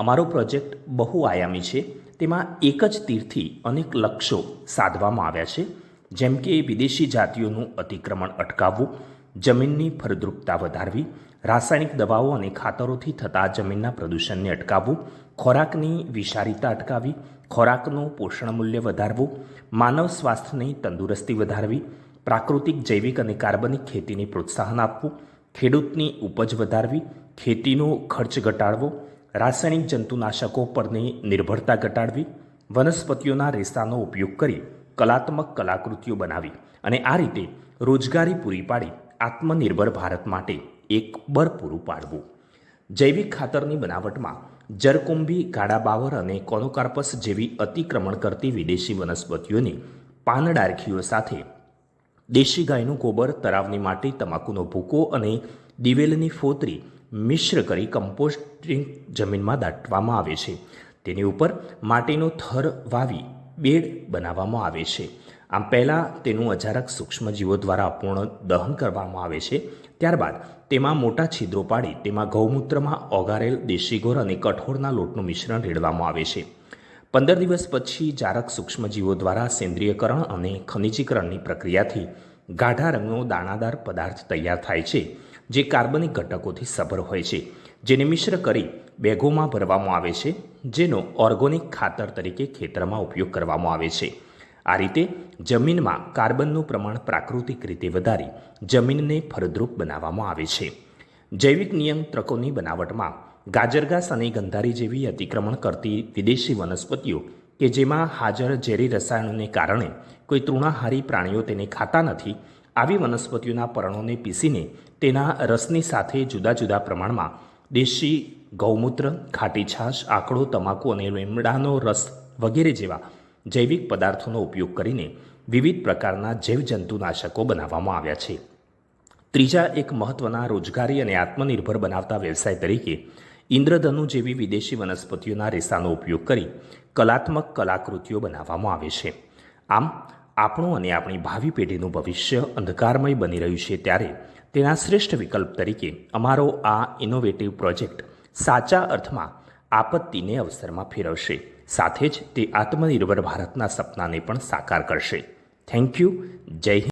અમારો પ્રોજેક્ટ બહુઆયામી છે। તેમાં એક જ તીરથી અનેક લક્ષ્યો સાધવામાં આવ્યા છે, જેમ કે વિદેશી જાતિઓનું અતિક્રમણ અટકાવવું, જમીનની ફળદ્રુપતા વધારવી, રાસાયણિક દવાઓ અને ખાતરોથી થતા જમીનના પ્રદૂષણને અટકાવવું, ખોરાકની વિષારીતા અટકાવવી, ખોરાકનું પોષણ મૂલ્ય વધારવું, માનવ સ્વાસ્થ્યની તંદુરસ્તી વધારવી, પ્રાકૃતિક જૈવિક અને કાર્બનિક ખેતીને પ્રોત્સાહન આપવું, ખેડૂતની ઉપજ વધારવી, ખેતીનો ખર્ચ ઘટાડવો, રાસાયણિક જંતુનાશકો પરની નિર્ભરતા ઘટાડવી, વનસ્પતિઓના રેસાનો ઉપયોગ કરી કલાત્મક કલાકૃતિઓ બનાવી અને આ રીતે રોજગારી પૂરી પાડી આત્મનિર્ભર ભારત માટે એક બળ પૂરું પાડવું। જૈવિક ખાતરની બનાવટમાં જરકુંભી, ગાડાબાવર અને કોનોકાર્પસ જેવી અતિક્રમણ કરતી વિદેશી વનસ્પતિઓની પાનડારખીઓ સાથે દેશી ગાયનું ગોબર, તળાવની માટી, તમાકુનો ભૂકો અને દિવેલની ફોતરી મિશ્ર કરી કમ્પોસ્ટિંગ જમીનમાં દાટવામાં આવે છે। તેની ઉપર માટીનો થર વાવી બેડ બનાવવામાં આવે છે। આમ પહેલાં તેનું અજારક સૂક્ષ્મજીવો દ્વારા અપૂર્ણ દહન કરવામાં આવે છે। ત્યારબાદ તેમાં મોટા છિદ્રો પાડી તેમાં ગૌમૂત્રમાં ઓગારેલ દેશી ગોળ અને કઠોળના લોટનું મિશ્રણ રેડવામાં આવે છે। 15 દિવસ પછી જારક સૂક્ષ્મજીવો દ્વારા સેન્દ્રિયકરણ અને ખનિજીકરણની પ્રક્રિયાથી ગાઢા રંગનો દાણાદાર પદાર્થ તૈયાર થાય છે, જે કાર્બનિક ઘટકોથી સભર હોય છે, જેને મિશ્ર કરી બેગોમાં ભરવામાં આવે છે, જેનો ઓર્ગોનિક ખાતર તરીકે ખેતરમાં ઉપયોગ કરવામાં આવે છે। આ રીતે જમીનમાં કાર્બનનું પ્રમાણ પ્રાકૃતિક રીતે વધારી જમીનને ફળદ્રુપ બનાવવામાં આવે છે। જૈવિક નિયંત્રકોની બનાવટમાં ગાજરઘાસ અને ગંધારી જેવી અતિક્રમણ કરતી વિદેશી વનસ્પતિઓ કે જેમાં હાજર ઝેરી રસાયણોને કારણે કોઈ તૃણાહારી પ્રાણીઓ તેને ખાતા નથી, આવી વનસ્પતિઓના પર્ણોને પીસીને તેના રસની સાથે જુદા જુદા પ્રમાણમાં દેશી ગૌમૂત્ર, ખાટી છાશ, આકડો, તમાકુ અને લીમડાનો રસ વગેરે જેવા જૈવિક પદાર્થોનો ઉપયોગ કરીને વિવિધ પ્રકારના જૈવજંતુનાશકો બનાવવામાં આવ્યા છે। ત્રીજા એક મહત્ત્વના રોજગારી અને આત્મનિર્ભર બનાવતા વ્યવસાય તરીકે ઇન્દ્રધનુ જેવી વિદેશી વનસ્પતિઓના રેસાનો ઉપયોગ કરી કલાત્મક કલાકૃતિઓ બનાવવામાં આવે છે। આમ આપણું અને આપણી ભાવિ પેઢીનું ભવિષ્ય અંધકારમય બની રહ્યું છે, ત્યારે તેના શ્રેષ્ઠ વિકલ્પ તરીકે અમારો આ ઇનોવેટિવ પ્રોજેક્ટ સાચા અર્થમાં આપત્તિને અવસરમાં ફેરવશે, સાથે જ તે આત્મનિર્ભર ભારતના સપનાને પણ સાકાર કરશે। Thank you. જય હિન્દ।